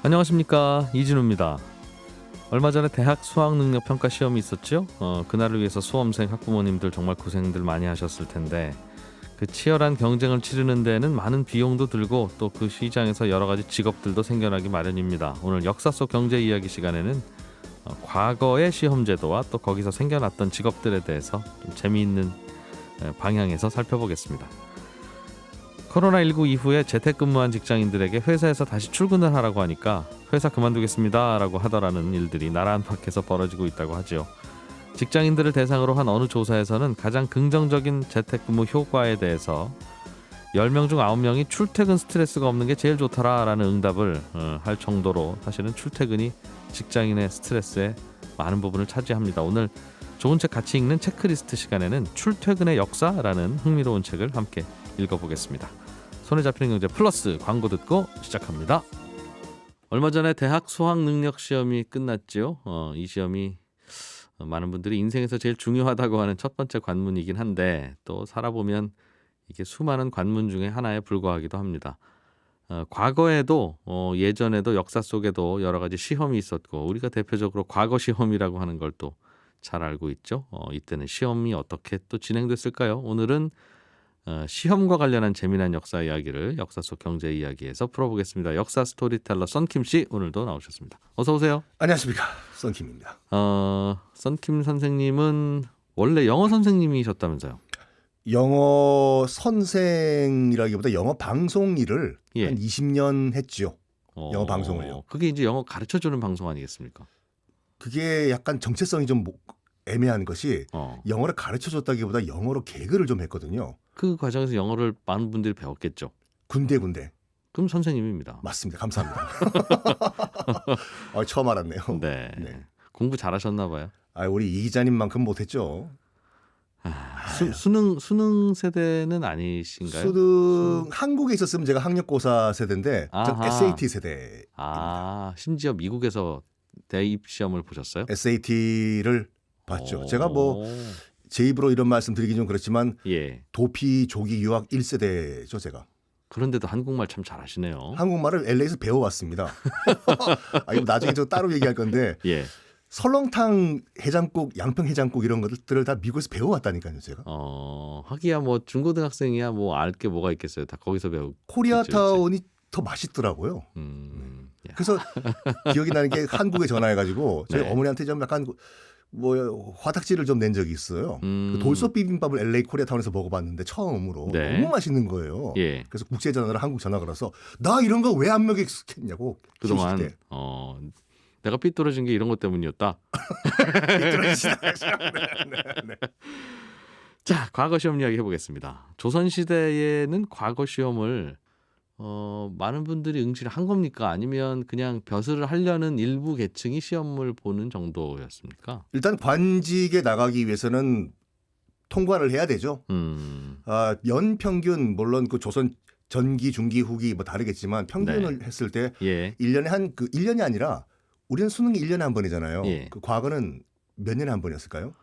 안녕하십니까, 이진우입니다. 얼마 전에 대학 수학능력평가 시험이 있었죠. 그날을 위해서 수험생 학부모님들 정말 고생들 많이 하셨을 텐데 그 치열한 경쟁을 치르는 데에는 많은 비용도 들고 또 그 시장에서 여러 가지 직업들도 생겨나기 마련입니다. 오늘 역사 속 경제 이야기 시간에는 과거의 시험 제도와 또 거기서 생겨났던 직업들에 대해서 좀 재미있는 방향에서 살펴보겠습니다. 코로나19 이후에 재택근무한 직장인들에게 회사에서 다시 출근을 하라고 하니까 회사 그만두겠습니다 라고 하더라는 일들이 나라 안팎에서 벌어지고 있다고 하죠. 직장인들을 대상으로 한 어느 조사에서는 가장 긍정적인 재택근무 효과에 대해서 10명 중 9명이 출퇴근 스트레스가 없는 게 제일 좋다라는 응답을 할 정도로 사실은 출퇴근이 직장인의 스트레스의 많은 부분을 차지합니다. 오늘 좋은 책 같이 읽는 체크리스트 시간에는 출퇴근의 역사라는 흥미로운 책을 함께 읽어보겠습니다. 손에 잡히는 경제 플러스 광고 듣고 시작합니다. 얼마 전에 대학 수학능력 시험이 끝났죠. 이 시험이 많은 분들이 인생에서 제일 중요하다고 하는 첫 번째 관문이긴 한데 또 살아보면 이게 수많은 관문 중에 하나에 불과하기도 합니다. 과거에도 예전에도 역사 속에도 여러 가지 시험이 있었고 우리가 대표적으로 과거 시험이라고 하는 걸 또 잘 알고 있죠. 이때는 시험이 어떻게 또 진행됐을까요? 오늘은 시험과 관련한 재미난 역사 이야기를 역사 속 경제 이야기에서 풀어보겠습니다. 역사 스토리텔러 썬킴 씨 오늘도 나오셨습니다. 어서 오세요. 안녕하십니까, 썬킴입니다. 썬킴 선생님은 원래 영어 선생님이셨다면서요? 영어 선생이라기보다 영어 방송 일을 예. 한 20년 했죠. 영어 방송을요. 그게 이제 영어 가르쳐주는 방송 아니겠습니까? 그게 약간 정체성이 좀 애매한 것이 영어를 가르쳐줬다기보다 영어로 개그를 좀 했거든요. 그 과정에서 영어를 많은 분들이 배웠겠죠. 군데. 그럼 선생님입니다. 맞습니다. 감사합니다. 처음 알았네요. 네. 네. 공부 잘하셨나 봐요. 우리 이 기자님만큼 못했죠. 수능 세대는 아니신가요? 수능 한국에 있었으면 제가 학력고사 세대인데 전 아하. SAT 세대. 심지어 미국에서 대입 시험을 보셨어요? SAT를 봤죠. 제가 제 입으로 이런 말씀 드리긴 좀 그렇지만 예. 도피 조기 유학 1세대죠, 제가. 그런데도 한국말 참 잘하시네요. 한국말을 LA에서 배워왔습니다. 이거 나중에 저 따로 얘기할 건데 예. 설렁탕, 해장국, 양평 해장국 이런 것들을 다 미국에서 배워왔다니까요, 제가. 하기야 뭐 중고등학생이야 뭐 알 게 뭐가 있겠어요. 다 거기서 배우고. 코리아타운이 더 맛있더라고요. 야. 그래서 기억이 나는 게 한국에 전화해가지고 저희 네. 어머니한테 좀 약간 화딱지를 좀 낸 적이 있어요. 그 돌솥 비빔밥을 LA 코리아타운에서 먹어봤는데 처음으로 네. 너무 맛있는 거예요. 예. 그래서 국제 전화를 한국 전화 걸어서 나 이런 거 왜 안 먹였겠냐고. 그동안 때. 내가 삐뚤어진 게 이런 것 때문이었다. 네. 자, 과거 시험 이야기 해보겠습니다. 조선 시대에는 과거 시험을 많은 분들이 응시를 한 겁니까? 아니면 그냥 벼슬을 하려는 일부 계층이 시험을 보는 정도였습니까? 일단 관직에 나가기 위해서는 통과를 해야 되죠. 연 평균 물론 그 조선 전기, 중기, 후기 뭐 다르겠지만 평균을 했을 때 예. 1년에 1년이 아니라 우리는 수능이 1년에 한 번이잖아요. 예. 그 과거는 몇 년에 한 번이었을까요?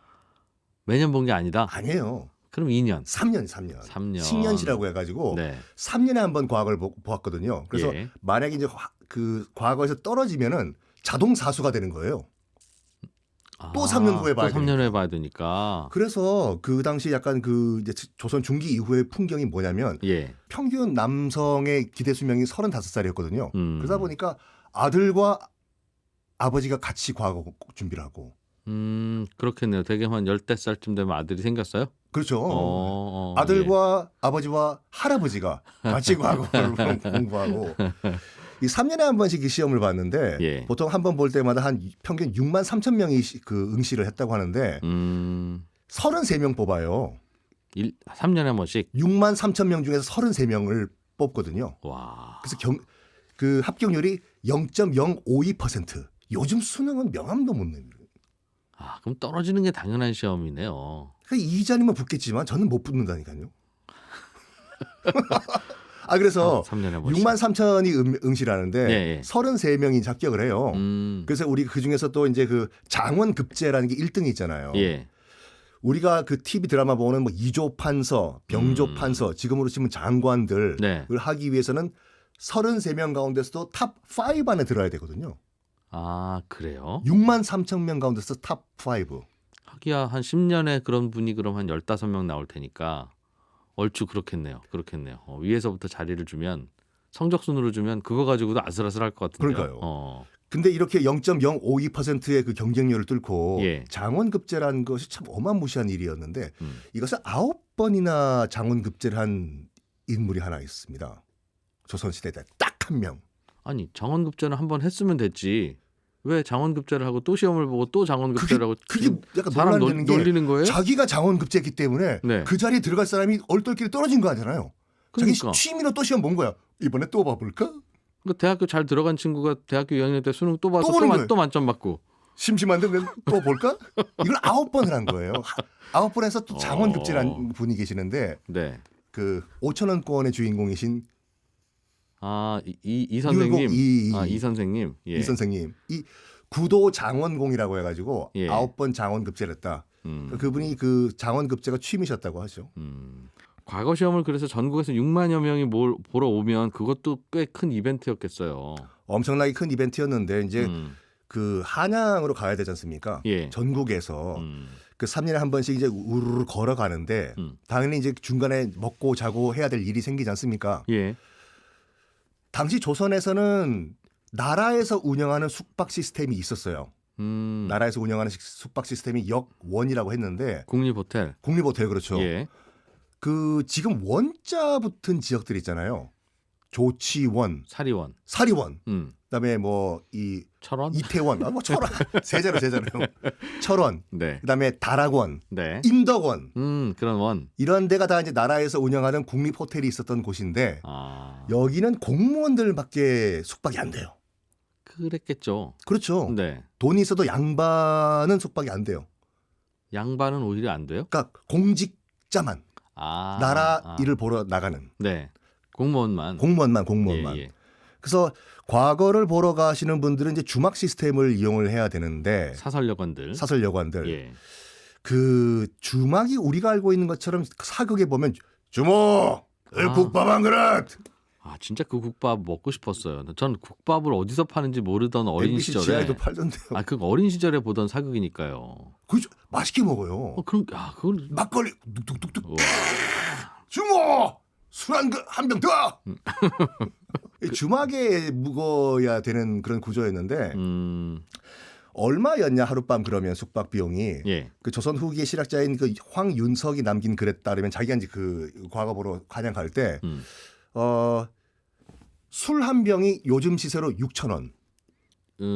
매년 본 게 아니다. 아니에요. 그럼 2년. 3년. 10년시라고 해가지고 네. 3년에 한 번 과거를 보았거든요. 그래서 예. 만약에 이제 그 과거에서 떨어지면은 자동 사수가 되는 거예요. 또 3년 후에 봐야 또 3년 후에 봐야 되니까. 그래서 그 당시 약간 그 이제 조선 중기 이후의 풍경이 뭐냐면 예. 평균 남성의 기대 수명이 35살이었거든요. 그러다 보니까 아들과 아버지가 같이 과거 준비를 하고. 그렇겠네요. 되게 한 10대살쯤 되면 아들이 생겼어요? 그렇죠. 아들과 아버지와 할아버지가 같이 과거를 공부하고 이 3년에 한 번씩 이 시험을 봤는데 예. 보통 한 번 볼 때마다 한 평균 6만 3천 명이 그 응시를 했다고 하는데 33명 뽑아요. 3년에 한 번씩? 6만 3천 명 중에서 33명을 뽑거든요. 와. 그래서 그 합격률이 0.052%. 요즘 수능은 명함도 못 냅니다. 그럼 떨어지는 게 당연한 시험이네요. 이 기자님은 붙겠지만 저는 못 붙는다니까요. 그래서 3년에 한 번씩. 6만 3천이 응시를 하는데 예. 33명이 합격을 해요. 그래서 우리 그중에서 또 이제 그 장원급제라는 게 1등이 있잖아요. 예. 우리가 그 TV 드라마 보는 뭐 이조 판서, 병조 판서, 지금으로 치면 장관들을 네. 하기 위해서는 33명 가운데서도 탑 5 안에 들어야 되거든요. 아, 그래요? 6만 3천 명 가운데서 탑 5. 하기야 한 10년에 그런 분이 그럼 한 15명 나올 테니까 얼추 그렇겠네요. 위에서부터 자리를 주면 성적 순으로 주면 그거 가지고도 아슬아슬할 것 같은데요. 그러니까요. 근데 이렇게 0.052%의 그 경쟁률을 뚫고 예. 장원급제라는 것이 참 어마무시한 일이었는데 이것을 9번이나 장원급제를 한 인물이 하나 있습니다. 조선시대 때 딱 한 명. 아니 장원급제는 한 번 했으면 됐지. 왜 장원급제를 하고 또 시험을 보고 또 장원급제를 하고 그게 약간 사람 논란되는 게 놀리는 거예요? 자기가 장원급제했기 때문에 네. 그 자리에 들어갈 사람이 얼떨결에 떨어진 거 아니잖아요. 그러니까. 자기 취미로 또 시험 본 거야. 이번에 또 봐볼까? 그러니까 대학교 잘 들어간 친구가 대학교 2학년 때 수능 또 봐서 또 보는 거예요. 또 만점 받고. 심심한데 또 볼까? 이걸 9번을 한 거예요. 9번에서 또 장원급제라는 분이 계시는데 네. 그 5,000원권의 주인공이신 이 선생님. 율곡 이 선생님. 예. 이 선생님. 이 구도 장원공이라고 해가지고 예. 9번 장원급제를 했다. 그분이 그 장원급제가 취미셨다고 하죠. 과거 시험을 그래서 전국에서 6만여 명이 보러 오면 그것도 꽤 큰 이벤트였겠어요. 엄청나게 큰 이벤트였는데 이제 그 한양으로 가야 되지 않습니까? 예. 전국에서 그 3년에 한 번씩 이제 우르르 걸어가는데 당연히 이제 중간에 먹고 자고 해야 될 일이 생기지 않습니까? 예. 당시 조선에서는 나라에서 운영하는 숙박 시스템이 있었어요. 나라에서 운영하는 숙박 시스템이 역원이라고 했는데 국립호텔. 국립호텔 그렇죠. 예. 그 지금 원자 붙은 지역들 있잖아요. 조치원, 사리원. 사리원, 그다음에 뭐 이 철원. 이태원, 뭐 철원, 세자로 철원, 네. 그다음에 다락원, 네. 임덕원 그런 원. 이런 데가 다 이제 나라에서 운영하는 국립호텔이 있었던 곳인데 아. 여기는 공무원들밖에 숙박이 안 돼요. 그랬겠죠. 그렇죠. 네. 돈이 있어도 양반은 숙박이 안 돼요. 양반은 오히려 안 돼요? 그러니까 공직자만 나라 일을 보러 나가는 네. 공무원만. 공무원만. 예. 그래서 과거를 보러 가시는 분들은 이제 주막 시스템을 이용을 해야 되는데 사설여관들. 사설여관들 예. 그 주막이 우리가 알고 있는 것처럼 사극에 보면 주모 국밥 한 그릇. 진짜 그 국밥 먹고 싶었어요. 전 국밥을 어디서 파는지 모르던 어린 MBC 시절에. 지하에도 팔던데요. 그 어린 시절에 보던 사극이니까요. 그 맛있게 먹어요. 그걸 막걸리 뚝뚝뚝뚝. 주모 술 한 병 더. 주막에 묵어야 되는 그런 구조였는데 얼마였냐 하룻밤 그러면 숙박 비용이 예. 그 조선 후기의 실학자인 그 황윤석이 남긴 글에 따르면 자기가 이제 그 과거 보러 한양 갈 때 술 한 병이 요즘 시세로 6,000원.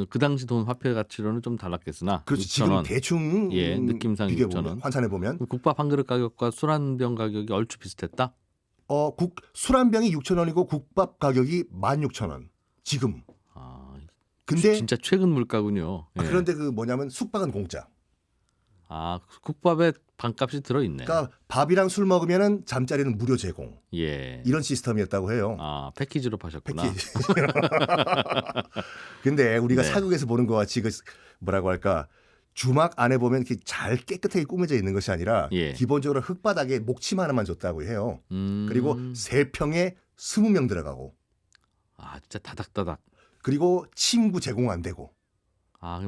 그 당시 돈 화폐 가치로는 좀 달랐겠으나. 그렇지. 지금 대충 느낌상 6,000원. 환산해 보면 국밥 한 그릇 가격과 술 한 병 가격이 얼추 비슷했다. 술 한 병이 6,000원이고 국밥 가격이 16,000원. 지금. 근데 진짜 최근 물가군요. 예. 그런데 그 뭐냐면 숙박은 공짜. 국밥에 반값이 들어 있네. 그러니까 밥이랑 술 먹으면은 잠자리는 무료 제공. 예. 이런 시스템이었다고 해요. 패키지로 파셨구나. 패키지. 근데 우리가 네. 사극에서 보는 것 같이 그 뭐라고 할까? 주막 안에 보면 이렇게 잘 깨끗하게 꾸며져 있는 것이 아니라 예. 기본적으로 흙바닥에 목침 하나만 줬다고 해요. 그리고 3평에 20명 들어가고. 진짜 다닥다닥. 그리고 침구 제공 안 되고.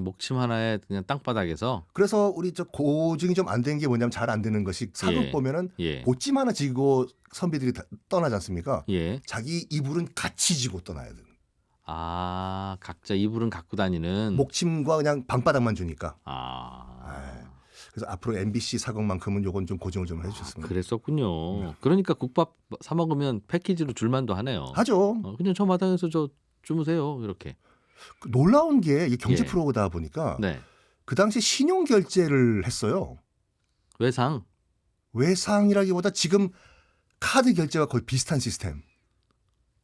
목침 하나에 그냥 땅바닥에서. 그래서 우리 저 고증이 좀 안 된 게 뭐냐면 잘 안 되는 것이 사극 보면은 고찜 하나 지고 선비들이 떠나지 않습니까? 예. 자기 이불은 같이 지고 떠나야 돼. 각자 이불은 갖고 다니는. 목침과 그냥 방바닥만 주니까. 그래서 앞으로 MBC 사극만큼은 요건 좀 고증을 좀 해주셨습니다. 그랬었군요. 네. 그러니까 국밥 사 먹으면 패키지로 줄만도 하네요. 하죠. 그냥 저 마당에서 저 주무세요 이렇게. 놀라운 게 이게 경제 프로다 보니까 네. 그 당시 신용 결제를 했어요. 외상. 외상이라기보다 지금 카드 결제와 거의 비슷한 시스템.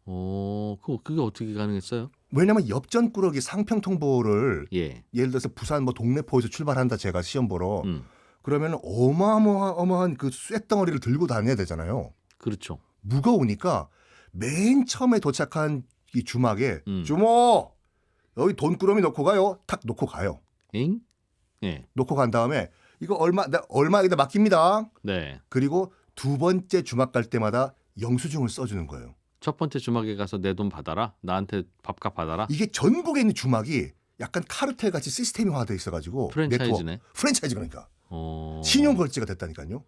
그게 어떻게 가능했어요? 왜냐하면 엽전꾸러기 상평통보를 예를 들어서 부산 뭐 동래포에서 출발한다 제가 시험 보러 그러면 어마어마한 그 쇳덩어리를 들고 다녀야 되잖아요. 그렇죠. 무거우니까 맨 처음에 도착한 이 주막에 주모 여기 돈꾸러미 놓고 가요. 탁 놓고 가요. 엥? 예. 놓고 간 다음에 이거 얼마 여기다 맡깁니다. 네. 그리고 두 번째 주막 갈 때마다 영수증을 써주는 거예요. 첫 번째 주막에 가서 내 돈 받아라. 나한테 밥값 받아라. 이게 전국에 있는 주막이 약간 카르텔 같이 시스템화돼 있어가지고 프랜차이즈네. 프랜차이즈 그러니까 신용 결제가 됐다니까요.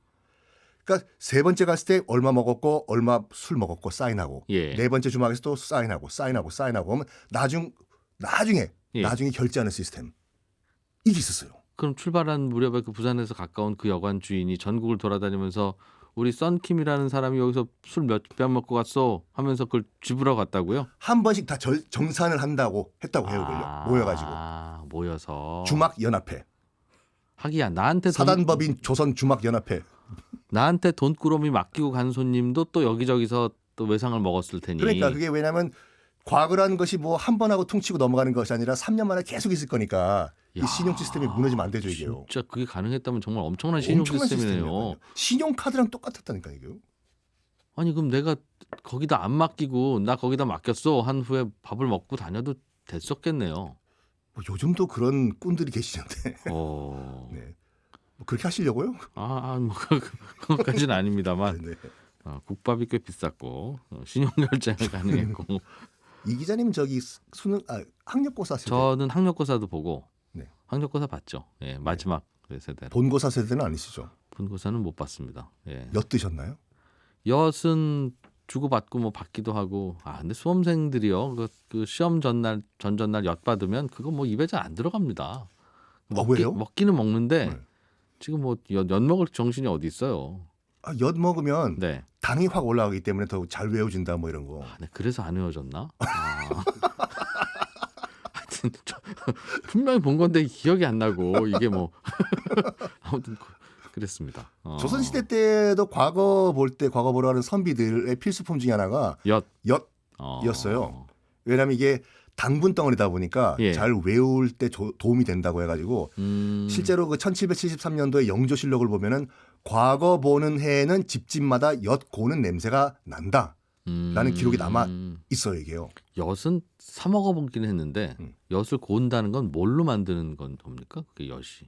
그러니까 세 번째 갔을 때 얼마 먹었고 얼마 술 먹었고 사인하고 예. 네 번째 주막에서 또 사인하고 하면 나중에 결제하는 시스템 이게 있었어요. 그럼 출발한 무렵에 그 부산에서 가까운 그 여관 주인이 전국을 돌아다니면서 우리 썬킴이라는 사람이 여기서 술 몇 병 먹고 갔어 하면서 그걸 집으러 갔다고요? 한 번씩 다 정산을 했다고 해요. 모여가지고 모여서 주막 연합회 하기야 나한테 사단법인 조선 주막 연합회 나한테 돈꾸러미 맡기고 간 손님도 또 여기저기서 또 외상을 먹었을 테니. 그러니까 그게 왜냐하면 과거라는 것이 뭐 한 번 하고 퉁치고 넘어가는 것이 아니라 3년 만에 계속 있을 거니까 이 신용 시스템이 무너지면 안 되죠 이게요. 진짜 그게 가능했다면 정말 엄청난 신용 시스템이네요. 신용카드랑 똑같았다니까 이게요. 아니 그럼 내가 거기다 안 맡기고 나 거기다 맡겼어 한 후에 밥을 먹고 다녀도 됐었겠네요. 뭐 요즘도 그런 꾼들이 계시는데. 네. 뭐 그렇게 하시려고요? 뭐 그것까지는 아닙니다만 네. 국밥이 꽤 비쌌고 신용 결제가 가능했고. 이 기자님 저기 학력고사 세대. 저는 학력고사도 보고 네. 학력고사 봤죠. 예, 마지막 세대. 본고사 세대는 아니시죠? 본고사는 못 봤습니다. 예. 엿드셨나요? 엿은 주고받고 뭐 받기도 하고. 근데 수험생들이요. 그 시험 전날 엿 받으면 그거 뭐 입에 잘 안 들어갑니다. 왜요? 먹기는 먹는데 네. 지금 뭐 엿 먹을 정신이 어디 있어요. 엿 먹으면 네. 당이 확 올라가기 때문에 더 잘 외워진다 뭐 이런 거. 네, 그래서 안 외워졌나? 하여튼 분명히 본 건데 기억이 안 나고 이게 뭐 아무튼 그랬습니다. 조선시대 때도 과거 보러 가는 선비들의 필수품 중에 하나가 엿이었어요. 왜냐하면 이게 당분 덩어리다 보니까 예. 잘 외울 때 도움이 된다고 해가지고 실제로 그 1773년도에 영조실록을 보면은 과거 보는 해에는 집집마다 엿 고는 냄새가 난다라는 기록이 남아 있어요 이게요. 엿은 사 먹어보기는 했는데 엿을 고운다는 건 뭘로 만드는 건 겁니까? 그게 엿이.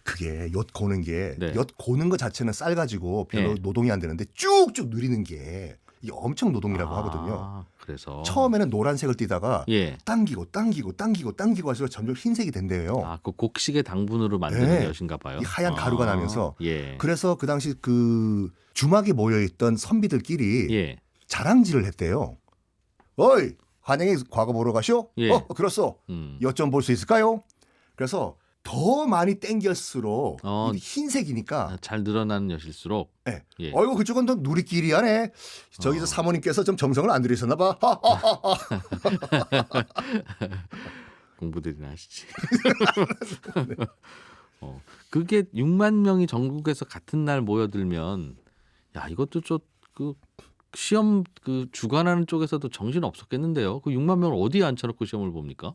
그게 엿 고는 게 네. 엿 고는 것 자체는 쌀 가지고 별로 예. 노동이 안 되는데 쭉쭉 누리는 게 이게 엄청 노동이라고 하거든요. 그래서 처음에는 노란색을 띠다가 예. 당기고 할수록 점점 흰색이 된대요. 그 곡식의 당분으로 만드는 네. 엿인가 봐요. 이 하얀 가루가 나면서. 예. 그래서 그 당시 그 주막에 모여있던 선비들끼리 예. 자랑질을 했대요. 어이 환영이 과거 보러 가시오? 예. 그렇소. 엿 좀 볼 수 있을까요? 그래서 더 많이 땡길수록 이게 흰색이니까 잘 늘어나는 엿일수록. 네. 예. 어이구 그쪽은 더 누리끼리하네. 저기서 사모님께서 좀 정성을 안 들이셨나 봐. 공부들이나 하시지. 그게 6만 명이 전국에서 같은 날 모여들면 이것도 그 시험 그 주관하는 쪽에서도 정신 없었겠는데요. 그 6만 명을 어디에 앉혀놓고 시험을 봅니까?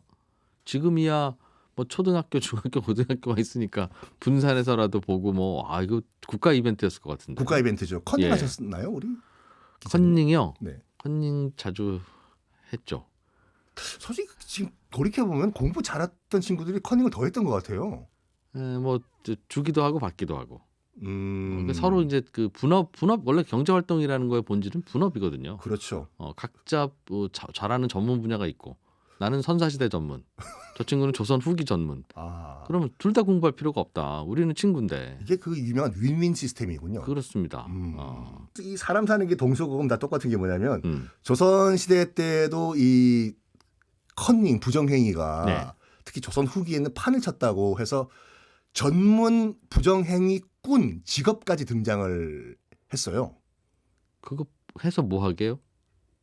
지금이야 뭐 초등학교, 중학교, 고등학교가 있으니까 분산해서라도 보고 이거 국가 이벤트였을 것 같은데. 국가 이벤트죠. 컨닝 하셨나요, 우리? 컨닝이요? 네. 컨닝 자주 했죠. 솔직히 지금 돌이켜 보면 공부 잘했던 친구들이 컨닝을 더 했던 것 같아요. 뭐 주기도 하고 받기도 하고. 서로 이제 그 분업 원래 경제 활동이라는 거의 본질은 분업이거든요. 그렇죠. 각자 잘하는 전문 분야가 있고 나는 선사시대 전문, 저 친구는 조선 후기 전문. 그러면 둘 다 공부할 필요가 없다. 우리는 친구인데. 이게 그 유명한 윈윈 시스템이군요. 그렇습니다. 이 사람 사는 게 동서고금 다 똑같은 게 뭐냐면 조선 시대 때도 이 컨닝 부정행위가 네. 특히 조선 후기에는 판을 쳤다고 해서 전문 부정행위꾼 직업까지 등장을 했어요. 그거 해서 뭐 하게요?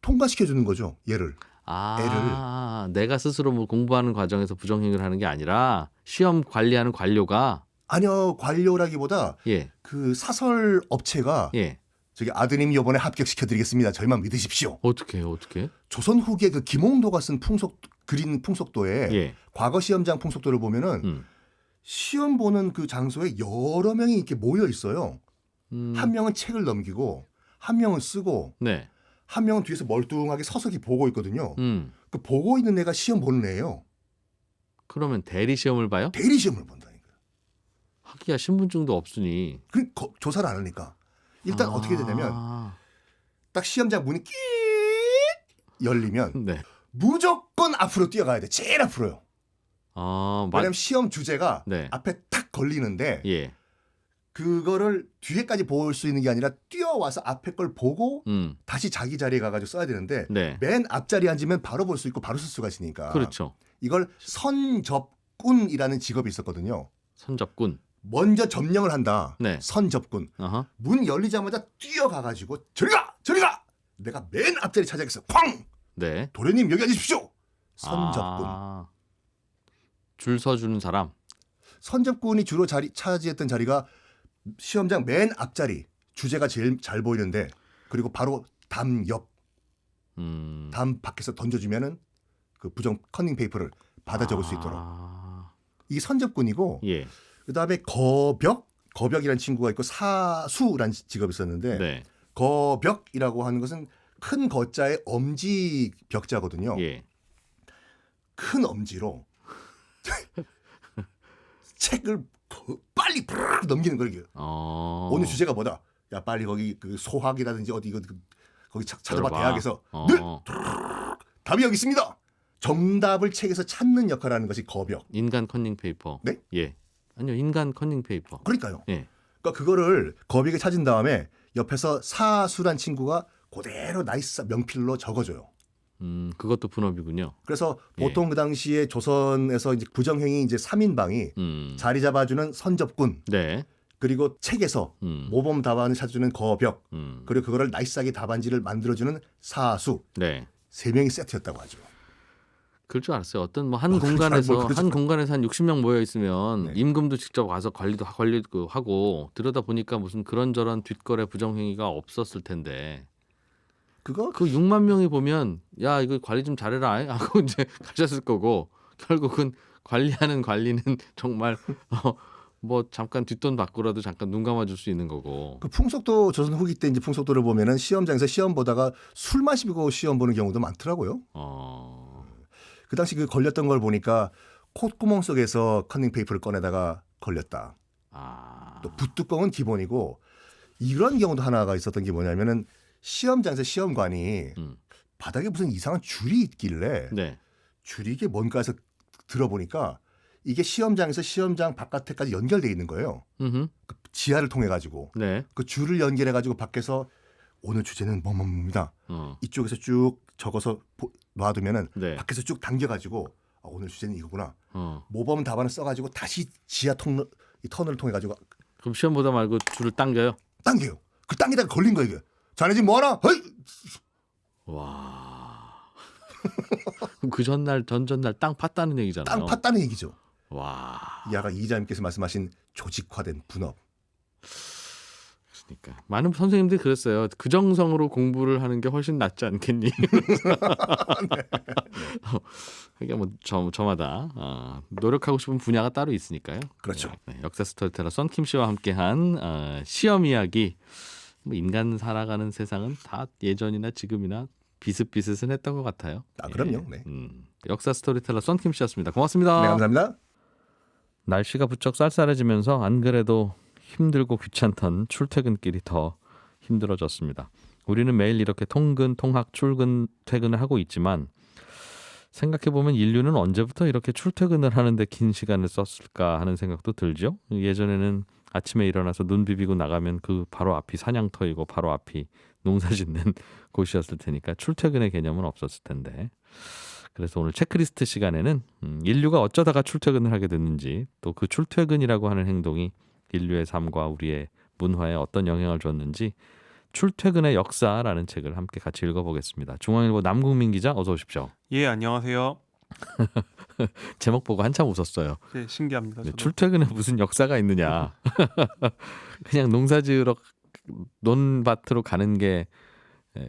통과시켜주는 거죠. 얘를. 내가 스스로 뭐 공부하는 과정에서 부정행위를 하는 게 아니라 시험 관리하는 관료가. 아니요. 관료라기보다 예. 그 사설 업체가 예. 저기 아드님 이번에 합격시켜드리겠습니다. 저희만 믿으십시오. 어떻게? 조선 후기에 그 김홍도가 쓴 그린 풍속도에 예. 과거 시험장 풍속도를 보면은 시험 보는 그 장소에 여러 명이 이렇게 모여 있어요. 한 명은 책을 넘기고 한 명은 쓰고 네. 한 명은 뒤에서 멀뚱하게 서서히 보고 있거든요. 그 보고 있는 애가 시험 보는 애예요. 그러면 대리 시험을 봐요? 대리 시험을 본다니까. 하기야 신분증도 없으니. 조사를 안 하니까. 일단 어떻게 되냐면 딱 시험장 문이 열리면 네. 무조건 앞으로 뛰어가야 돼. 제일 앞으로요. 왜냐면 시험 주제가 네. 앞에 탁 걸리는데 예. 그거를 뒤에까지 볼 수 있는 게 아니라 뛰어와서 앞에 걸 보고 다시 자기 자리에 가가지고 써야 되는데 네. 맨 앞자리에 앉으면 바로 볼 수 있고 바로 쓸 수가 있으니까 그렇죠. 이걸 선접군이라는 직업이 있었거든요. 선접군. 먼저 점령을 한다. 네. 선접군. 어허. 문 열리자마자 뛰어가가지고 저리 가! 저리 가! 내가 맨 앞자리 차지하겠어. 쾅! 네. 도련님 여기 앉으십시오. 선접군. 줄 서주는 사람. 선접군이 주로 차지했던 자리가 시험장 맨 앞자리. 주제가 제일 잘 보이는데 그리고 바로 담 옆. 담 밖에서 던져주면은 그 부정 커닝 페이퍼를 받아 적을 수 있도록. 이게 선접군이고 예. 그다음에 거벽이라는 친구가 있고 사수라는 직업이 있었는데 네. 거벽이라고 하는 것은 큰 거자의 엄지 벽자거든요. 예. 큰 엄지로 책을 빨리 부르르 넘기는 거예요. 이게. 오늘 주제가 뭐다? 야 빨리 거기 그 소학이라든지 어디 거기 찾아봐 대학에서 늘 답이 여기 있습니다. 정답을 책에서 찾는 역할을 하는 것이 거벽. 인간 커닝 페이퍼. 네? 예. 아니요, 인간 커닝 페이퍼. 그러니까요. 예. 그러니까 그거를 거벽에 찾은 다음에 옆에서 사수란 친구가 그대로 나이스 명필로 적어줘요. 그것도 분업이군요. 그래서 보통 그 당시에 조선에서 이제 부정행위 이제 3인방이 자리 잡아주는 선접군, 네. 그리고 책에서 모범 답안을 찾아주는 거벽, 그리고 그거를 나이스하게 답안지를 만들어주는 사수, 네. 3명이 세트였다고 하죠. 그럴 줄 알았어요. 어떤 뭐 한 공간에서 한 60명 모여 있으면 네. 임금도 직접 와서 관리도 하고 들여다 보니까 무슨 그런저런 뒷거래 부정행위가 없었을 텐데. 그 6만 명이 보면 야 이거 관리 좀 잘해라 하고 이제 가셨을 거고 결국은 관리하는 관리는 정말 뭐 잠깐 뒷돈 받고라도 잠깐 눈 감아줄 수 있는 거고. 그 풍속도 조선 후기 때 이제 풍속도를 보면은 시험장에서 시험 보다가 술 마시고 시험 보는 경우도 많더라고요. 그 당시 그 걸렸던 걸 보니까 콧구멍 속에서 커닝 페이퍼를 꺼내다가 걸렸다. 또 붓뚜껑은 기본이고 이런 경우도 하나가 있었던 게 뭐냐면은 시험장에서 시험관이 바닥에 무슨 이상한 줄이 있길래 네. 줄이 이게 뭔가 해서 들어보니까 이게 시험장에서 시험장 바깥에까지 연결돼 있는 거예요. 그 지하를 통해 가지고 네. 그 줄을 연결해 가지고 밖에서 오늘 주제는 뭐뭐입니다. 이쪽에서 쭉 적어서 놔두면은 네. 밖에서 쭉 당겨가지고 오늘 주제는 이거구나. 모범 답안을 써가지고 다시 지하 터널을 통해 가지고 그럼 시험 보다 말고 줄을 당겨요? 당겨요. 그 당기다가 걸린 거예요. 이게. 자네 지금 뭐하나? 허이! 와. 그 전날 전전날 땅 팠다는 얘기잖아요. 땅 팠다는 얘기죠. 와. 이 아까 이자님께서 말씀하신 조직화된 분업. 그러니까 많은 선생님들이 그랬어요. 그 정성으로 공부를 하는 게 훨씬 낫지 않겠니? 그게 뭐 저마다 노력하고 싶은 분야가 따로 있으니까요. 그렇죠. 네, 역사 스토리텔러 썬킴 씨와 함께한 시험 이야기. 뭐 인간 살아가는 세상은 다 예전이나 지금이나 비슷비슷은 했던 것 같아요. 그럼요. 네. 역사 스토리텔러 썬킴 씨였습니다. 고맙습니다. 네, 감사합니다. 날씨가 부쩍 쌀쌀해지면서 안 그래도 힘들고 귀찮던 출퇴근길이 더 힘들어졌습니다. 우리는 매일 이렇게 통근, 통학, 출근, 퇴근을 하고 있지만 생각해보면 인류는 언제부터 이렇게 출퇴근을 하는데 긴 시간을 썼을까 하는 생각도 들죠. 예전에는 아침에 일어나서 눈 비비고 나가면 그 바로 앞이 사냥터이고 바로 앞이 농사짓는 곳이었을 테니까 출퇴근의 개념은 없었을 텐데. 그래서 오늘 체크리스트 시간에는 인류가 어쩌다가 출퇴근을 하게 됐는지 또 그 출퇴근이라고 하는 행동이 인류의 삶과 우리의 문화에 어떤 영향을 줬는지 출퇴근의 역사라는 책을 함께 같이 읽어보겠습니다. 중앙일보 남국민 기자 어서 오십시오. 예, 안녕하세요. 제목 보고 한참 웃었어요. 네, 신기합니다. 저도. 출퇴근에 무슨 역사가 있느냐. 그냥 농사지으러 논밭으로 가는 게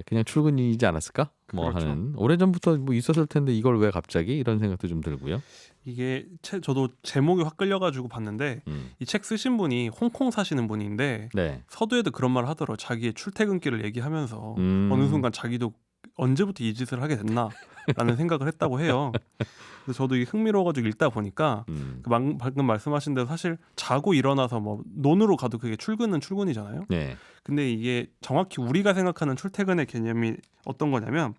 그냥 출근이지 않았을까? 뭐 그렇죠. 하는 오래전부터 뭐 있었을 텐데 이걸 왜 갑자기 이런 생각도 좀 들고요. 이게 저도 제목이 확 끌려가지고 봤는데 이 책 쓰신 분이 홍콩 사시는 분인데 네. 서두에도 그런 말을 하더라고요. 자기의 출퇴근길을 얘기하면서 어느 순간 자기도 언제부터 이 짓을 하게 됐나라는 생각을 했다고 해요. 그래서 저도 이게 흥미로워가지고 읽다 보니까 방금 말씀하신 대로 사실 자고 일어나서 뭐 논으로 가도 그게 출근은 출근이잖아요. 네. 근데 이게 정확히 우리가 생각하는 출퇴근의 개념이 어떤 거냐면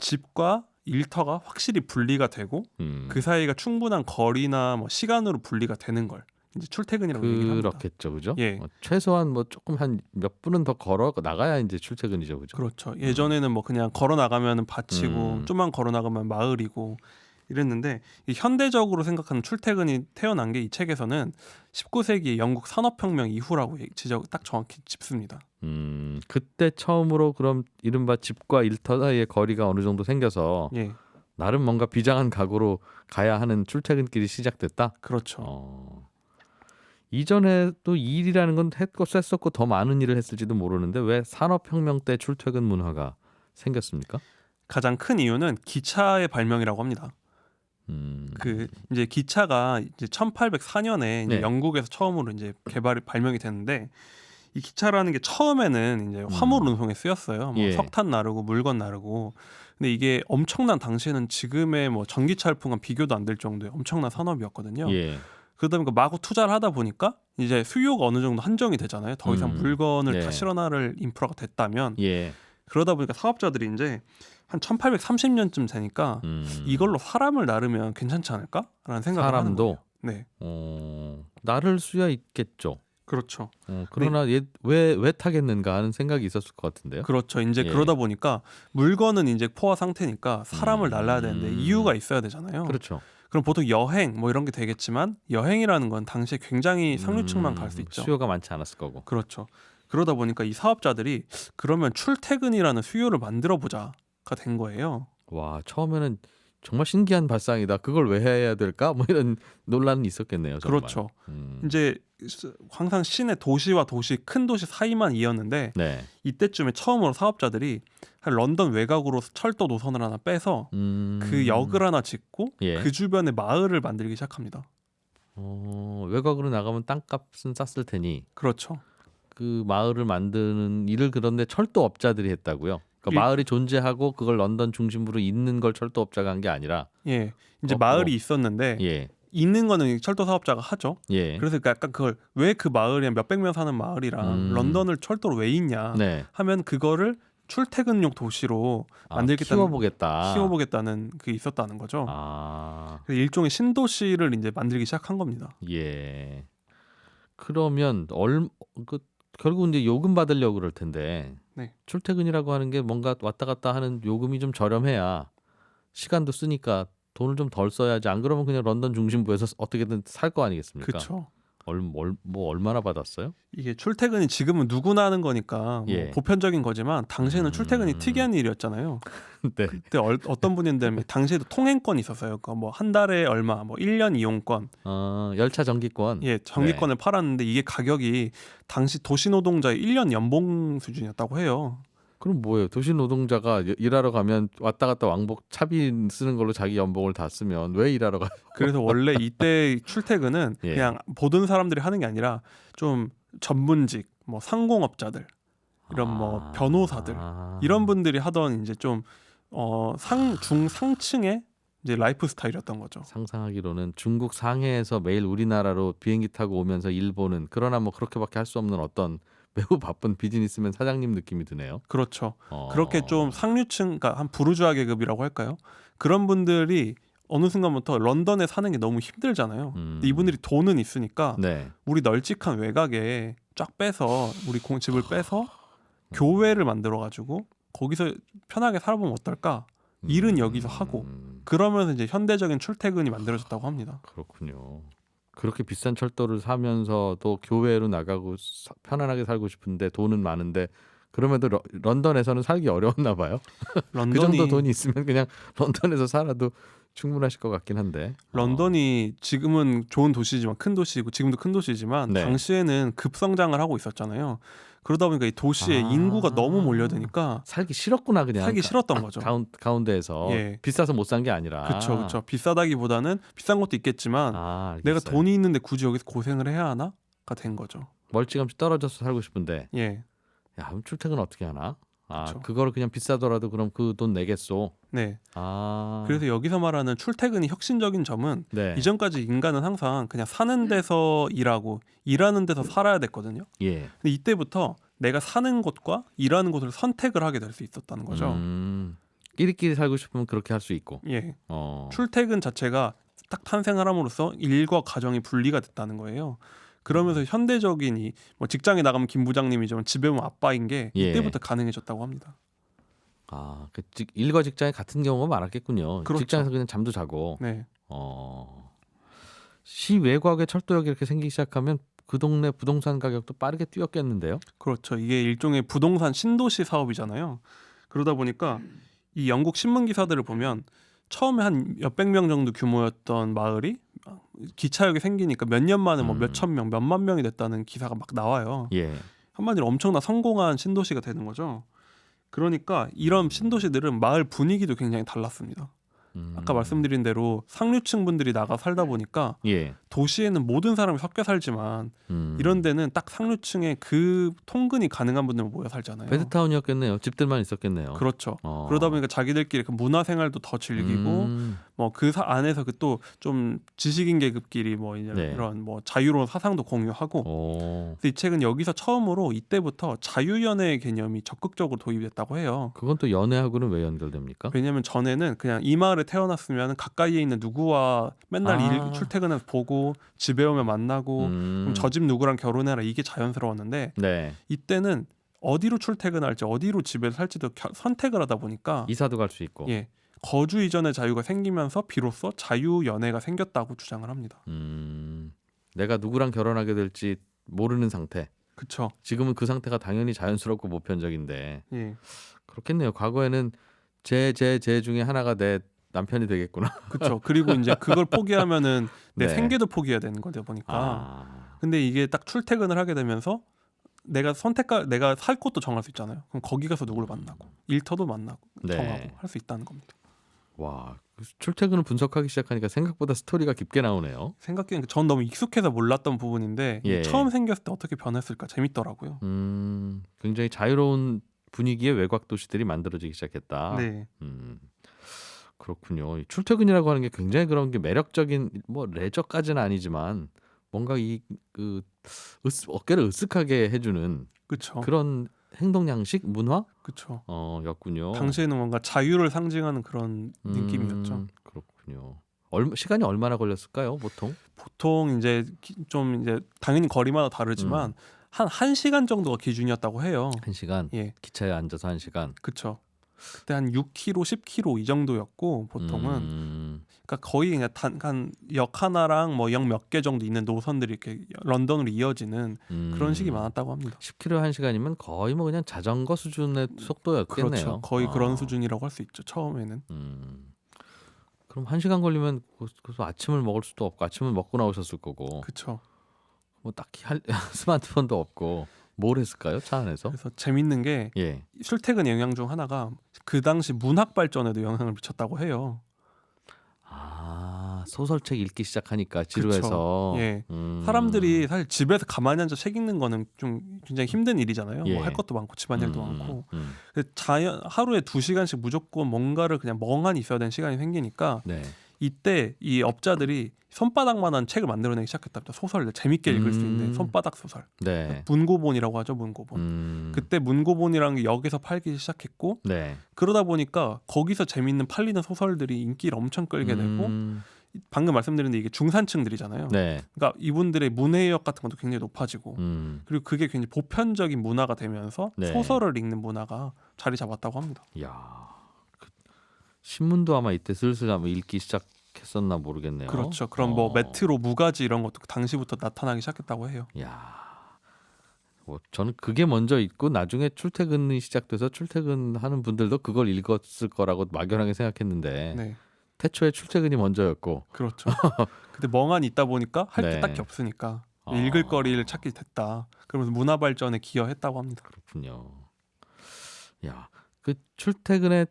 집과 일터가 확실히 분리가 되고 그 사이가 충분한 거리나 뭐 시간으로 분리가 되는 걸 이제 출퇴근이라고 얘기를 합니다. 그렇겠죠, 그죠? 예. 최소한 뭐 조금 한 몇 분은 더 걸어 나가야 이제 출퇴근이죠, 그죠? 그렇죠. 예전에는 뭐 그냥 걸어 나가면은 밭이고 좀만 걸어 나가면 마을이고 이랬는데 이 현대적으로 생각하는 출퇴근이 태어난 게 이 책에서는 19세기 영국 산업혁명 이후라고 딱 정확히 짚습니다. 그때 처음으로 그럼 이른바 집과 일터 사이의 거리가 어느 정도 생겨서 예, 나름 뭔가 비장한 각오로 가야 하는 출퇴근길이 시작됐다. 그렇죠. 이전에 또 일이라는 건 했고 셌었고 더 많은 일을 했을지도 모르는데 왜 산업혁명 때 출퇴근 문화가 생겼습니까? 가장 큰 이유는 기차의 발명이라고 합니다. 그 이제 기차가 이제 1804년에 이제 네. 영국에서 처음으로 이제 발명이 됐는데 이 기차라는 게 처음에는 이제 화물 운송에 쓰였어요. 뭐 예. 석탄 나르고 물건 나르고. 근데 이게 엄청난 당시에는 지금의 뭐 전기차 열풍과 비교도 안 될 정도의 엄청난 산업이었거든요. 예. 그러다 보니까 마구 투자를 하다 보니까 이제 수요가 어느 정도 한정이 되잖아요. 더 이상 물건을 예. 다 실어 나를 인프라가 됐다면 예. 그러다 보니까 사업자들이 이제 한 1830년쯤 되니까 이걸로 사람을 나르면 괜찮지 않을까라는 생각을 하는 사람도 거예요. 네, 나를 수야 있겠죠. 그렇죠. 그러나 왜 타겠는가 하는 생각이 있었을 것 같은데요. 그렇죠. 이제 예. 그러다 보니까 물건은 이제 포화 상태니까 사람을 날라야 되는데 이유가 있어야 되잖아요. 그렇죠. 그럼 보통 여행 뭐 이런 게 되겠지만 여행이라는 건 당시에 굉장히 상류층만 갈 수 있죠. 수요가 많지 않았을 거고. 그렇죠. 그러다 보니까 이 사업자들이 그러면 출퇴근이라는 수요를 만들어 보자가 된 거예요. 와, 처음에는 정말 신기한 발상이다. 그걸 왜 해야 될까? 뭐 이런 논란이 있었겠네요. 정말. 그렇죠. 이제 항상 시내 도시와 도시, 큰 도시 사이만 이었는데 네. 이때쯤에 처음으로 사업자들이 한 런던 외곽으로 철도 노선을 하나 빼서 그 역을 하나 짓고 예. 그 주변에 마을을 만들기 시작합니다. 외곽으로 나가면 땅값은 쌌을 테니 그렇죠. 그 마을을 만드는 일을 그런데 철도업자들이 했다고요. 그러니까 마을이 존재하고 그걸 런던 중심부로 잇는 걸 철도업자가 한 게 아니라 예, 이제 마을이 있었는데 예. 있는 거는 철도 사업자가 하죠. 예. 그래서 약간 그걸 왜 그 마을에 몇백 명 사는 마을이랑 런던을 철도로 왜 잇냐 네. 하면 그거를 출퇴근용 도시로 만들겠다는 키워보겠다는 그게 있었다는 거죠. 그래서 일종의 신도시를 이제 만들기 시작한 겁니다. 예. 그러면 결국 이제 요금 받으려고 그럴 텐데 네. 출퇴근이라고 하는 게 뭔가 왔다 갔다 하는 요금이 좀 저렴해야 시간도 쓰니까 돈을 좀 덜 써야지. 안 그러면 그냥 런던 중심부에서 어떻게든 살 거 아니겠습니까? 그렇죠. 뭐 얼마나 받았어요? 이게 출퇴근이 지금은 누구나 하는 거니까 예. 뭐 보편적인 거지만 당시에는 출퇴근이 특이한 일이었잖아요. 네. 그때 어떤 분인데 당시에도 통행권이 있었어요. 그러니까 뭐 한 달에 얼마, 뭐 1년 이용권, 열차 정기권. 예, 정기권을 팔았는데 이게 가격이 당시 도시 노동자의 1년 연봉 수준이었다고 해요. 그럼 뭐예요? 도시 노동자가 일하러 가면 왔다 갔다 왕복 차비 쓰는 걸로 자기 연봉을 다 쓰면 왜 일하러 가요? 그래서 원래 이때 출퇴근은 예. 그냥 모든 사람들이 하는 게 아니라 좀 전문직, 뭐 상공업자들, 이런 뭐 변호사들 이런 분들이 하던 이제 좀 중상층의 이제 라이프 스타일이었던 거죠. 상상하기로는 중국 상해에서 매일 우리나라로 비행기 타고 오면서 일 보는, 그러나 뭐 그렇게밖에 할 수 없는 어떤 매우 바쁜 비즈니스맨 사장님 느낌이 드네요. 그렇죠. 그렇게 좀 상류층, 그러니까 한 부르주아 계급이라고 할까요? 그런 분들이 어느 순간부터 런던에 사는 게 너무 힘들잖아요. 근데 이분들이 돈은 있으니까 네. 우리 널찍한 외곽에 쫙 빼서 우리 집을 빼서 교외를 만들어가지고 거기서 편하게 살아보면 어떨까? 일은 여기서 하고 그러면서 이제 현대적인 출퇴근이 만들어졌다고 합니다. 그렇군요. 그렇게 비싼 철도를 사면서도 교외로 나가고 편안하게 살고 싶은데 돈은 많은데 그럼에도 런던에서는 살기 어려웠나 봐요. 그 정도 돈이 있으면 그냥 런던에서 살아도 충분하실 것 같긴 한데. 런던이 지금은 좋은 도시지만 큰 도시고 지금도 큰 도시지만 네. 당시에는 급성장을 하고 있었잖아요. 그러다 보니까 이 도시에 인구가 너무 몰려드니까 살기 싫었구나. 그냥 살기 싫었던 거죠. 가운데에서 예. 비싸서 못 산 게 아니라. 그렇죠. 비싸다기보다는 비싼 것도 있겠지만 내가 돈이 있는데 굳이 여기서 고생을 해야 하나가 된 거죠. 멀찌감치 떨어져서 살고 싶은데 예. 야, 그럼 출퇴근 어떻게 하나? 그렇죠. 그거를 그냥 비싸더라도 그럼 그 돈 내겠소. 네. 그래서 여기서 말하는 출퇴근이 혁신적인 점은 네. 이전까지 인간은 항상 그냥 사는 데서 일하고 일하는 데서 살아야 됐거든요. 예. 근데 이때부터 내가 사는 곳과 일하는 곳을 선택을 하게 될 수 있었다는 거죠. 끼리끼리 살고 싶으면 그렇게 할 수 있고. 예. 어. 출퇴근 자체가 딱 탄생을 함으로써 일과 가정이 분리가 됐다는 거예요. 그러면서 현대적인 뭐 직장에 나가면 김 부장님이지만 집에 오면 아빠인 게 예. 이때부터 가능해졌다고 합니다. 아, 그 일과 직장이 같은 경우가 많았겠군요. 그렇죠. 직장에서 그냥 잠도 자고. 네. 시 외곽에 철도역이 이렇게 생기기 시작하면 그 동네 부동산 가격도 빠르게 뛰었겠는데요. 그렇죠. 이게 일종의 부동산 신도시 사업이잖아요. 그러다 보니까 이 영국 신문 기사들을 보면 처음에 한 몇백 명 정도 규모였던 마을이 기차역이 생기니까 몇 년 만에 뭐 몇천 명, 몇만 명이 됐다는 기사가 막 나와요. 예. 한마디로 엄청나 성공한 신도시가 되는 거죠. 그러니까 이런 신도시들은 마을 분위기도 굉장히 달랐습니다. 아까 말씀드린 대로 상류층 분들이 나가 살다 보니까 예. 도시에는 모든 사람이 섞여 살지만 이런 데는 딱 상류층에 그 통근이 가능한 분들만 모여 살잖아요. 베드타운이었겠네요. 집들만 있었겠네요. 그렇죠. 그러다 보니까 자기들끼리 그 문화 생활도 더 즐기고 뭐 그 안에서 그 또 좀 지식인 계급끼리 뭐 이제 네. 이런 뭐 자유로운 사상도 공유하고. 그래서 이 책은 여기서 처음으로 이때부터 자유연애의 개념이 적극적으로 도입이 됐다고 해요. 그건 또 연애하고는 왜 연결됩니까? 왜냐하면 전에는 그냥 이 마을에 태어났으면 가까이에 있는 누구와 맨날 일 출퇴근해서 보고 집에 오면 만나고 그럼 저 집 누구랑 결혼해라 이게 자연스러웠는데 네. 이때는 어디로 출퇴근할지 어디로 집에서 살지도 선택을 하다 보니까 이사도 갈 수 있고. 예, 거주 이전의 자유가 생기면서 비로소 자유 연애가 생겼다고 주장을 합니다. 내가 누구랑 결혼하게 될지 모르는 상태. 그렇죠. 지금은 그 상태가 당연히 자연스럽고 보편적인데 예, 그렇겠네요. 과거에는 제 중에 하나가 내 남편이 되겠구나. 그렇죠. 그리고 이제 그걸 포기하면은 내 네. 생계도 포기해야 되는 거다 보니까. 근데 이게 딱 출퇴근을 하게 되면서 내가 살 곳도 정할 수 있잖아요. 그럼 거기 가서 누구를 만나고 일터도 만나고 네. 정하고 할 수 있다는 겁니다. 와, 출퇴근을 분석하기 시작하니까 생각보다 스토리가 깊게 나오네요. 생각해보니까 전 너무 익숙해서 몰랐던 부분인데 예. 처음 생겼을 때 어떻게 변했을까 재밌더라고요. 굉장히 자유로운 분위기의 외곽 도시들이 만들어지기 시작했다. 네, 그렇군요. 이 출퇴근이라고 하는 게 굉장히 그런 게 매력적인 뭐 레저까지는 아니지만 뭔가 어깨를 으쓱하게 해주는 그렇죠. 그런 행동 양식 문화 그렇죠. 였군요. 당시에는 뭔가 자유를 상징하는 그런 느낌이었죠. 그렇군요. 시간이 얼마나 걸렸을까요, 보통? 보통 이제 좀 이제 당연히 거리마다 다르지만 한 1시간 정도가 기준이었다고 해요. 1시간? 예, 기차에 앉아서 1시간? 그렇죠. 그때 한 6km, 10km 이 정도였고 보통은 그러니까 거의 그냥 한 역 하나랑 뭐 역 몇 개 정도 있는 노선들이 이렇게 런던으로 이어지는 그런 식이 많았다고 합니다. 10km 1시간이면 거의 뭐 그냥 자전거 수준의 속도였겠네요. 그렇죠. 거의 그런 수준이라고 할 수 있죠. 처음에는. 그럼 1시간 걸리면 그래서 아침을 먹을 수도 없고 아침을 먹고 나오셨을 거고 그렇죠. 뭐 딱히 스마트폰도 없고 뭘 했을까요? 차 안에서? 그래서 재밌는 게 예. 출퇴근 영향 중 하나가 그 당시 문학 발전에도 영향을 미쳤다고 해요. 아, 소설책 읽기 시작하니까 지루해서. 예. 사람들이 사실 집에서 가만히 앉아 책 읽는 거는 좀 굉장히 힘든 일이잖아요. 예. 뭐 할 것도 많고 집안일도 많고. 하루에 2시간씩 무조건 뭔가를 그냥 멍하니 있어야 되는 시간이 생기니까 네. 이때 이 업자들이 손바닥만한 책을 만들어내기 시작했답니다. 소설을 재밌게 읽을 수 있는 손바닥 소설. 네. 문고본이라고 하죠. 문고본. 그때 문고본이라는 게 역에서 팔기 시작했고 네. 그러다 보니까 거기서 재밌는 팔리는 소설들이 인기를 엄청 끌게 되고 방금 말씀드린 이게 중산층들이잖아요. 네. 그러니까 이분들의 문해력 같은 것도 굉장히 높아지고 그리고 그게 굉장히 보편적인 문화가 되면서 네. 소설을 읽는 문화가 자리 잡았다고 합니다. 야, 신문도 아마 이때 슬슬 아마 읽기 시작했었나 모르겠네요. 그렇죠. 그럼 뭐 메트로, 무가지 이런 것도 그 당시부터 나타나기 시작했다고 해요. 야, 뭐 저는 그게 먼저 있고 나중에 출퇴근이 시작돼서 출퇴근하는 분들도 그걸 읽었을 거라고 막연하게 생각했는데 네, 태초에 출퇴근이 먼저였고. 그렇죠. 근데 멍하니 있다 보니까 할 게 네. 딱히 없으니까 읽을 거리를 찾게 됐다. 그러면서 문화 발전에 기여했다고 합니다. 그렇군요. 야, 그 출퇴근의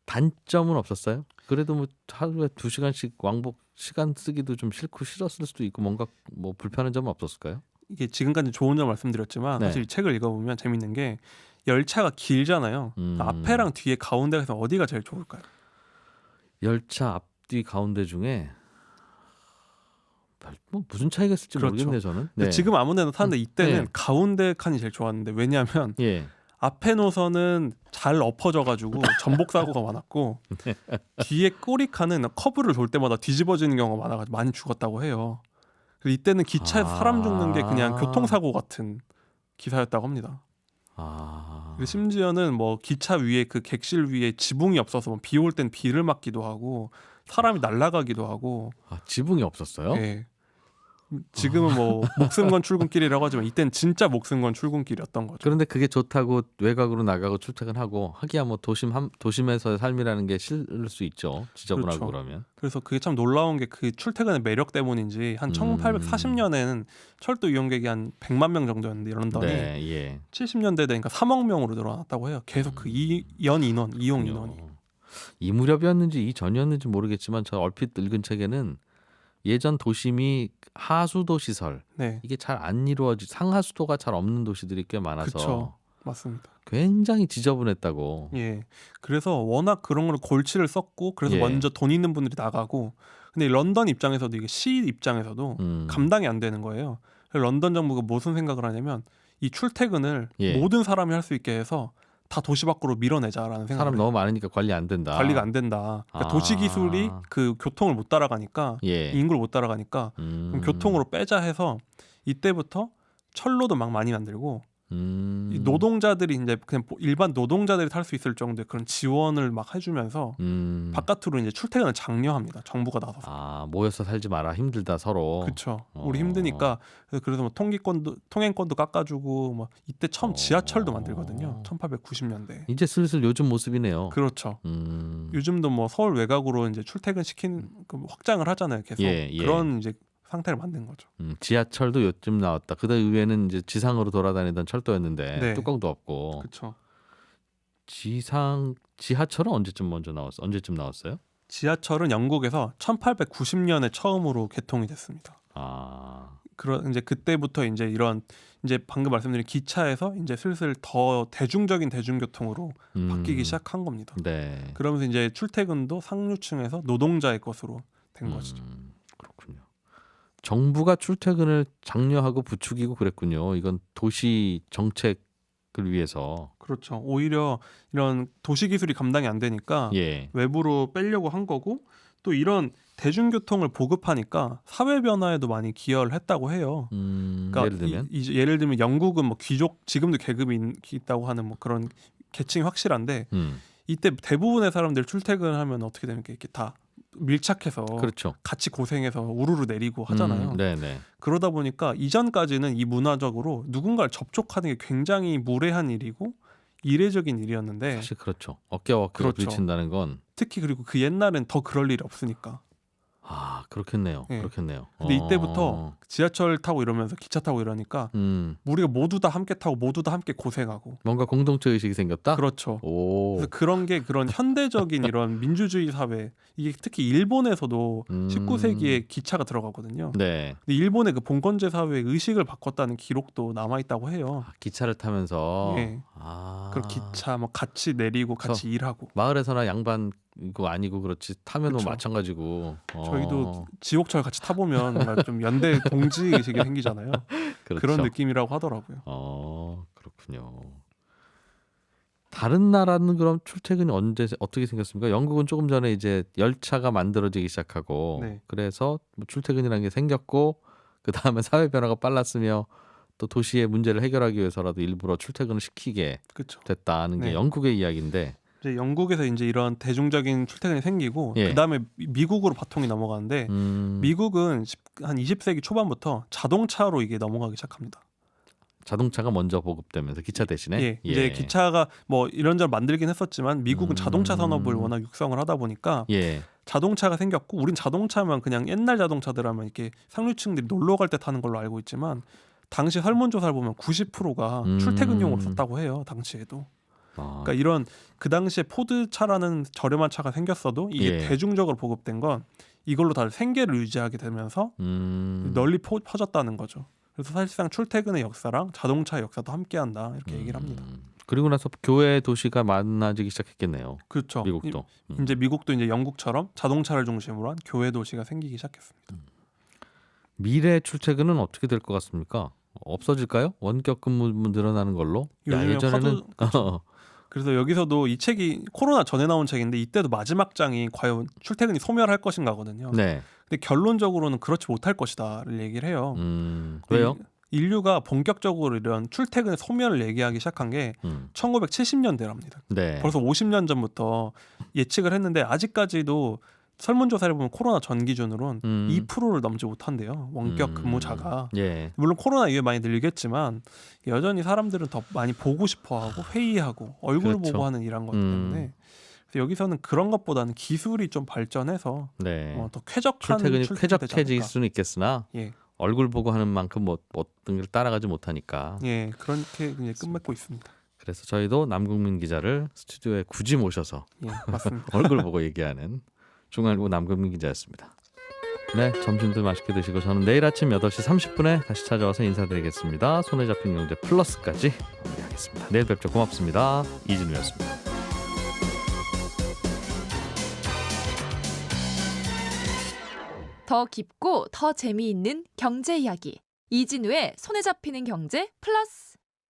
단점은 없었어요? 그래도 뭐 하루에 2시간씩 왕복 시간 쓰기도 좀 싫고 싫었을 수도 있고 뭔가 뭐 불편한 점은 없었을까요? 이게 지금까지 좋은 점 말씀드렸지만 네. 사실 이 책을 읽어보면 재밌는 게 열차가 길잖아요. 앞에랑 뒤에 가운데에서 어디가 제일 좋을까요? 열차 앞뒤 가운데 중에 뭐 무슨 차이가 있을지 그렇죠. 모르겠네요 저는. 근데 네. 지금 아무데나 타는데 이때는 네. 가운데 칸이 제일 좋았는데 왜냐하면 예. 앞에 노선은 잘 엎어져가지고 전복 사고가 많았고 뒤에 꼬리칸은 커브를 돌 때마다 뒤집어지는 경우가 많아가지고 많이 죽었다고 해요. 그래서 이때는 기차에서 사람 죽는 게 그냥 교통사고 같은 기사였다고 합니다. 그리고 심지어는 뭐 기차 위에 그 객실 위에 지붕이 없어서 뭐 비 올 땐 비를 맞기도 하고 사람이 날아가기도 하고. 지붕이 없었어요? 네. 지금은 뭐 목숨건 출근길이라고 하지만 이땐 진짜 목숨건 출근길이었던 거죠. 그런데 그게 좋다고 외곽으로 나가고 출퇴근하고 하기야 뭐 도심에서의 삶이라는 게 싫을 수 있죠. 지저분하고 그렇죠. 그러면. 그래서 그게 참 놀라운 게 그 출퇴근의 매력 때문인지 한 1840년에는 철도 이용객이 한 100만 명 정도였는데 런던이 네, 예. 70년대 되니까 3억 명으로 늘어났다고 해요. 계속 그 연 인원, 이용 인원이. 이 무렵이었는지 이전이었는지 모르겠지만 저 얼핏 읽은 책에는 예전 도심이 하수도 시설 네, 이게 잘 안 상하수도가 잘 없는 도시들이 꽤 많아서 그쵸. 맞습니다. 굉장히 지저분했다고. 예, 그래서 워낙 그런 걸 골치를 썼고 그래서 예. 먼저 돈 있는 분들이 나가고 근데 런던 입장에서도 이게 시 입장에서도 감당이 안 되는 거예요. 그래서 런던 정부가 무슨 생각을 하냐면 이 출퇴근을 예. 모든 사람이 할 수 있게 해서 다 도시 밖으로 밀어내자라는 생각을 사람 해요. 너무 많으니까 관리 안 된다. 관리가 안 된다. 그러니까 도시 기술이 그 교통을 못 따라가니까 예. 인구를 못 따라가니까 그럼 교통으로 빼자 해서 이때부터 철로도 막 많이 만들고 이 노동자들이 이제 그냥 일반 노동자들이 탈 수 있을 정도의 그런 지원을 막 해주면서 바깥으로 이제 출퇴근을 장려합니다. 정부가 나서서. 모여서 살지 마라. 힘들다 서로. 그렇죠. 우리 힘드니까 그래서 뭐 통행권도 깎아주고 뭐 이때 처음 지하철도 만들거든요. 1890년대. 이제 슬슬 요즘 모습이네요. 그렇죠. 요즘도 뭐 서울 외곽으로 이제 출퇴근 시키는 확장을 하잖아요. 계속 예. 그런 이제 상태를 만든 거죠. 지하철도 요즘 나왔다. 그다 위에는 이제 지상으로 돌아다니던 철도였는데 네. 뚜껑도 없고. 그렇죠. 지하철은 언제쯤 나왔어요? 지하철은 영국에서 1890년에 처음으로 개통이 됐습니다. 이제 그때부터 이제 이런 이제 방금 말씀드린 기차에서 이제 슬슬 더 대중적인 대중교통으로 바뀌기 시작한 겁니다. 네. 그러면서 이제 출퇴근도 상류층에서 노동자의 것으로 된 것이죠. 그렇군요. 정부가 출퇴근을 장려하고 부추기고 그랬군요. 이건 도시 정책을 위해서. 그렇죠. 오히려 이런 도시 기술이 감당이 안 되니까 예. 외부로 빼려고 한 거고 또 이런 대중교통을 보급하니까 사회 변화에도 많이 기여를 했다고 해요. 그러니까 예를 들면 예를 들면 영국은 뭐 귀족 지금도 계급이 있다고 하는 뭐 그런 계층이 확실한데 이때 대부분의 사람들 출퇴근하면 어떻게 되는 게 이렇게 다 밀착해서 그렇죠. 같이 고생해서 우르르 내리고 하잖아요. 네네. 그러다 보니까 이전까지는 이 문화적으로 누군가를 접촉하는 게 굉장히 무례한 일이고 이례적인 일이었는데 사실 그렇죠. 어깨와 어깨가 그렇죠. 부딪힌다는 건 특히 그리고 그 옛날엔 더 그럴 일이 없으니까. 그렇겠네요. 네. 그렇겠네요. 근데 이때부터 지하철 타고 이러면서 기차 타고 이러니까 우리가 모두 다 함께 타고 모두 다 함께 고생하고 뭔가 공동체 의식이 생겼다. 그렇죠. 오. 그래서 그런 현대적인 이런 민주주의 사회 이게 특히 일본에서도 19세기에 기차가 들어가거든요. 네. 근데 일본의 그 봉건제 사회의 의식을 바꿨다는 기록도 남아 있다고 해요. 기차를 타면서. 예. 그리고 기차 뭐 같이 내리고 같이 일하고. 마을에서나 양반 이거 아니고 그렇지 타면 뭐 그쵸. 마찬가지고. 저희도 지옥철 같이 타보면 뭔가 좀 연대 동지 의식이 생기잖아요. 그렇죠. 그런 느낌이라고 하더라고요. 그렇군요. 다른 나라는 그럼 출퇴근이 어떻게 생겼습니까? 영국은 조금 전에 이제 열차가 만들어지기 시작하고 네. 그래서 뭐 출퇴근이라는 게 생겼고 그 다음에 사회 변화가 빨랐으며 또 도시의 문제를 해결하기 위해서라도 일부러 출퇴근을 시키게 그렇죠. 됐다는 게 네. 영국의 이야기인데 이제 영국에서 이제 이런 대중적인 출퇴근이 생기고 예. 그 다음에 미국으로 바통이 넘어가는데 미국은 한 20세기 초반부터 자동차로 이게 넘어가기 시작합니다. 자동차가 먼저 보급되면서 기차 대신에 예. 이제 기차가 뭐 이런저런 만들긴 했었지만 미국은 자동차 산업을 워낙 육성을 하다 보니까 예. 자동차가 생겼고 우린 자동차만 그냥 옛날 자동차들 하면 이렇게 상류층들이 놀러 갈 때 타는 걸로 알고 있지만 당시 설문조사를 보면 90%가 출퇴근용으로 썼다고 해요. 당시에도. 그러니까 이런 그 당시에 포드차라는 저렴한 차가 생겼어도 이게 예. 대중적으로 보급된 건 이걸로 다들 생계를 유지하게 되면서 널리 퍼졌다는 거죠. 그래서 사실상 출퇴근의 역사랑 자동차의 역사도 함께한다 이렇게 얘기를 합니다. 그리고 나서 교외 도시가 많아지기 시작했겠네요. 그렇죠. 미국도. 이제 미국도 이제 영국처럼 자동차를 중심으로 한 교외 도시가 생기기 시작했습니다. 미래 출퇴근은 어떻게 될 것 같습니까? 없어질까요? 원격 근무 늘어나는 걸로? 요즘에 예전에는 그래서 여기서도 이 책이 코로나 전에 나온 책인데 이때도 마지막 장이 과연 출퇴근이 소멸할 것인가거든요. 네. 근데 결론적으로는 그렇지 못할 것이다를 얘기를 해요. 왜요? 인류가 본격적으로 이런 출퇴근의 소멸을 얘기하기 시작한 게 1970년대랍니다. 네. 벌써 50년 전부터 예측을 했는데 아직까지도 설문조사를 보면 코로나 전 기준으로는 2%를 넘지 못한대요. 원격 근무자가. 예. 물론 코로나 이후에 많이 늘겠지만 여전히 사람들은 더 많이 보고 싶어하고 회의하고 얼굴 그렇죠. 보고 하는 일한 거기 때문에 그래서 여기서는 그런 것보다는 기술이 좀 발전해서 네. 더 쾌적한 출퇴근이 출퇴근이 되지 쾌적해질 않을까. 수는 있겠으나 예, 얼굴 보고 하는 만큼 뭐 어떤 걸 따라가지 못하니까. 예, 그렇게 이제 끝맺고 있습니다. 그래서 저희도 남국민 기자를 스튜디오에 굳이 모셔서 예, 맞습니다. 얼굴 보고 얘기하는 중앙일보 남국민 기자였습니다. 네, 점심들 맛있게 드시고 저는 내일 아침 8시 30분에 다시 찾아와서 인사드리겠습니다. 손에 잡힌 경제 플러스까지 마무리하겠습니다. 내일 뵙죠. 고맙습니다. 이진우였습니다. 더 깊고 더 재미있는 경제 이야기. 이진우의 손에 잡히는 경제 플러스.